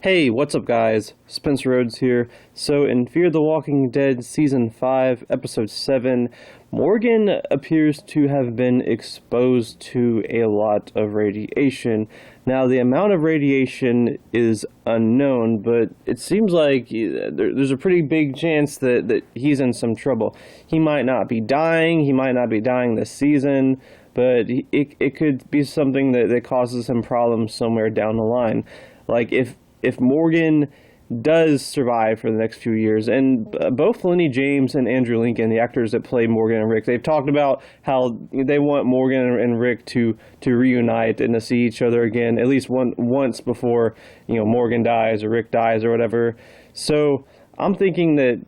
Hey, what's up, guys? Spencer Rhodes here. So, in Fear the Walking Dead Season 5, Episode 7, Morgan appears to have been exposed to a lot of radiation. Now, the amount of radiation is unknown, but it seems like there's a pretty big chance that he's in some trouble. He might not be dying, he might not be dying this season, but it could be something that causes him problems somewhere down the line. Like, if Morgan does survive for the next few years, and both Lenny James and Andrew Lincoln, the actors that play Morgan and Rick, they've talked about how they want Morgan and Rick to reunite and to see each other again, at least once before, Morgan dies or Rick dies or whatever. So I'm thinking that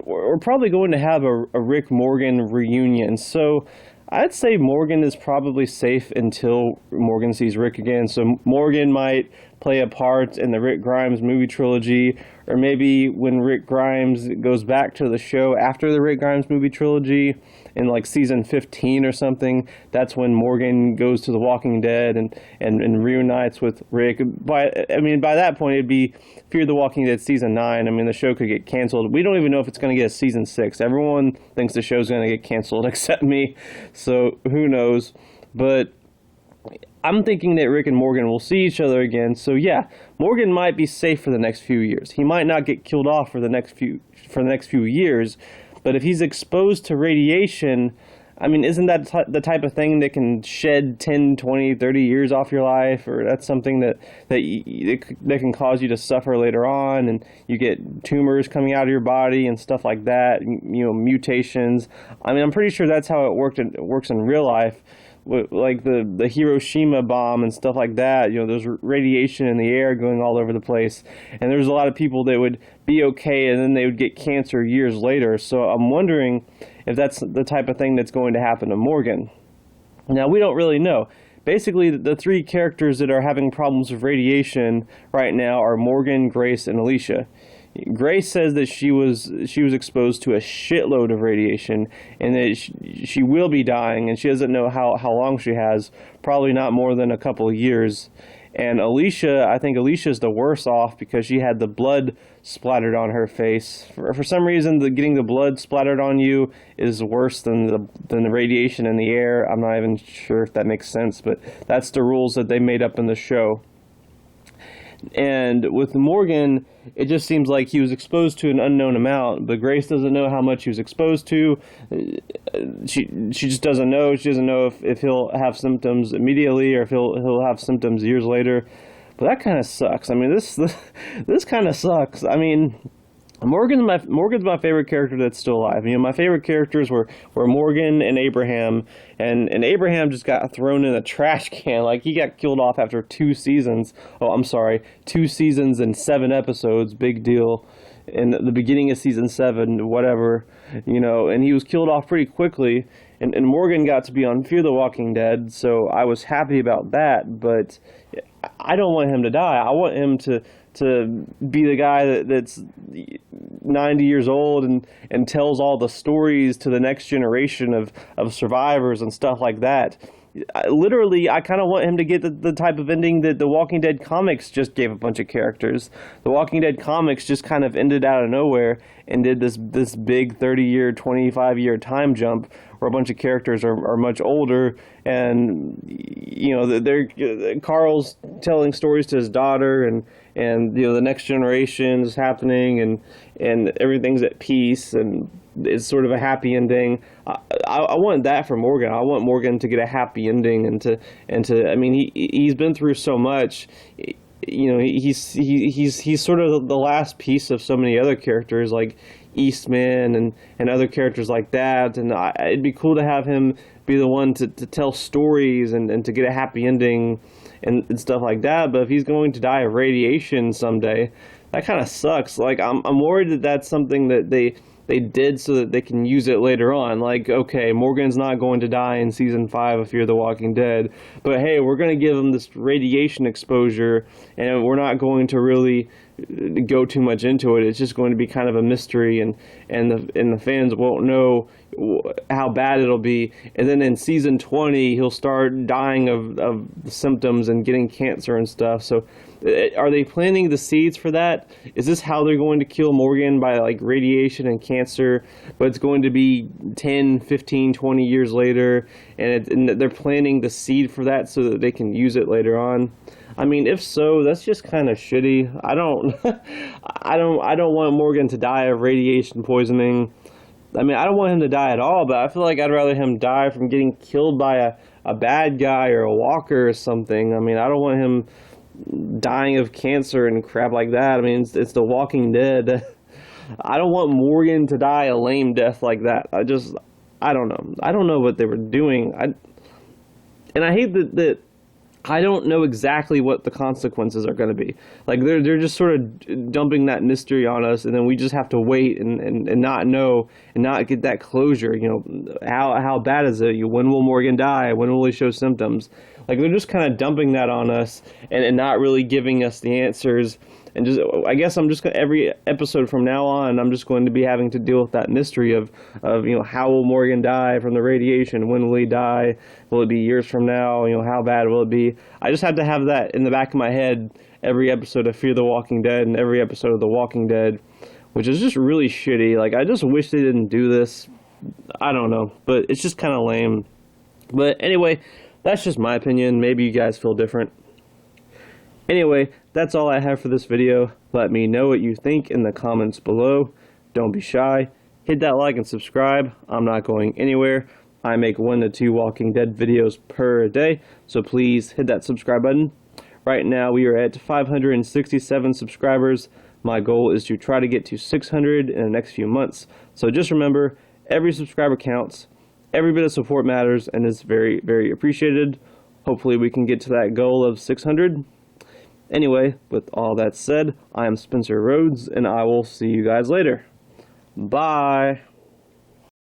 we're probably going to have a Rick Morgan reunion. So I'd say Morgan is probably safe until Morgan sees Rick again. So Morgan might play a part in the Rick Grimes movie trilogy, or maybe when Rick Grimes goes back to the show after the Rick Grimes movie trilogy in like season 15 or something, that's when Morgan goes to The Walking Dead and reunites with Rick. By that point it'd be Fear the Walking Dead season 9. I mean, the show could get canceled. We don't even know if it's going to get a season 6. Everyone thinks the show's going to get canceled except me, so who knows. But I'm thinking that Rick and Morgan will see each other again. So yeah, Morgan might be safe for the next few years. He might not get killed off for the next few years, but if he's exposed to radiation, I mean, isn't that the type of thing that can shed 10, 20, 30 years off your life? Or that's something that can cause you to suffer later on, and you get tumors coming out of your body and stuff like that, mutations. I mean, I'm pretty sure that's how it works in real life. Like the Hiroshima bomb and stuff like that, there's radiation in the air going all over the place, and there's a lot of people that would be okay and then they would get cancer years later. So I'm wondering if that's the type of thing that's going to happen to Morgan. Now, we don't really know. Basically, the three characters that are having problems with radiation right now are Morgan, Grace, and Alicia. Grace says that she was exposed to a shitload of radiation, and that she will be dying, and she doesn't know how long she has, probably not more than a couple of years. And Alicia, I think Alicia's the worse off because she had the blood splattered on her face. For some reason, getting the blood splattered on you is worse than the radiation in the air. I'm not even sure if that makes sense, but that's the rules that they made up in the show. And with Morgan, it just seems like he was exposed to an unknown amount, but Grace doesn't know how much he was exposed to. She just doesn't know. She doesn't know if he'll have symptoms immediately or if he'll have symptoms years later. But that kind of sucks. I mean, this kind of sucks. I mean, Morgan's my favorite character that's still alive. My favorite characters were Morgan and Abraham, and Abraham just got thrown in a trash can. Like, he got killed off after 2 seasons. Oh, I'm sorry, 2 seasons and 7 episodes. Big deal. In the beginning of season 7, whatever, and he was killed off pretty quickly. And Morgan got to be on Fear the Walking Dead, so I was happy about that. But I don't want him to die. I want him to be the guy that's 90 years old and tells all the stories to the next generation of survivors and stuff like that. I kind of want him to get the type of ending that the Walking Dead comics just gave a bunch of characters. The Walking Dead comics just kind of ended out of nowhere and did this big 30-year, 25-year time jump where a bunch of characters are much older, and Carl's telling stories to his daughter, and the next generation is happening, and everything's at peace, and it's sort of a happy ending. I want that for Morgan. I want Morgan to get a happy ending, and to I mean, he's been through so much. He's sort of the last piece of so many other characters like Eastman and other characters like that, and it'd be cool to have him be the one to tell stories and to get a happy ending and stuff like that. But if he's going to die of radiation someday, that kind of sucks. Like, I'm worried that that's something that they did so that they can use it later on. Like, okay, Morgan's not going to die in season 5 of Fear the Walking Dead, but hey, we're going to give him this radiation exposure, and we're not going to really go too much into it. It's just going to be kind of a mystery, and the fans won't know how bad it'll be. And then in season 20, he'll start dying of the symptoms and getting cancer and stuff. So Are they planting the seeds for that? Is this how they're going to kill Morgan, by like radiation and cancer, but it's going to be 10, 15, 20 years later, and they're planting the seed for that so that they can use it later on? I mean, if so, that's just kind of shitty. I don't I don't want Morgan to die of radiation poisoning. I mean, I don't want him to die at all, but I feel like I'd rather him die from getting killed by a bad guy or a walker or something. I mean, I don't want him dying of cancer and crap like that. I mean, it's The Walking Dead. I don't want Morgan to die a lame death like that. I don't know. I don't know what they were doing. And I hate that I don't know exactly what the consequences are going to be. Like, they're just sort of dumping that mystery on us, and then we just have to wait and not know and not get that closure. You know, how bad is it? When will Morgan die? When will he show symptoms? Like, they're just kind of dumping that on us and not really giving us the answers. And just, I guess I'm just going every episode from now on, I'm just going to be having to deal with that mystery of you know, how will Morgan die from the radiation? When will he die? Will it be years from now? You know, how bad will it be? I just have to have that in the back of my head every episode of Fear the Walking Dead and every episode of The Walking Dead, which is just really shitty. Like, I just wish they didn't do this. I don't know, but it's just kind of lame. But anyway, that's just my opinion. Maybe you guys feel different. Anyway, that's all I have for this video. Let me know what you think in the comments below. Don't be shy. Hit that like and subscribe. I'm not going anywhere. I make 1 to 2 Walking Dead videos per day, so please hit that subscribe button. Right now we are at 567 subscribers. My goal is to try to get to 600 in the next few months. So just remember, every subscriber counts. Every bit of support matters and is very, very appreciated. Hopefully we can get to that goal of 600. Anyway, with all that said, I am Spencer Rhodes, and I will see you guys later. Bye!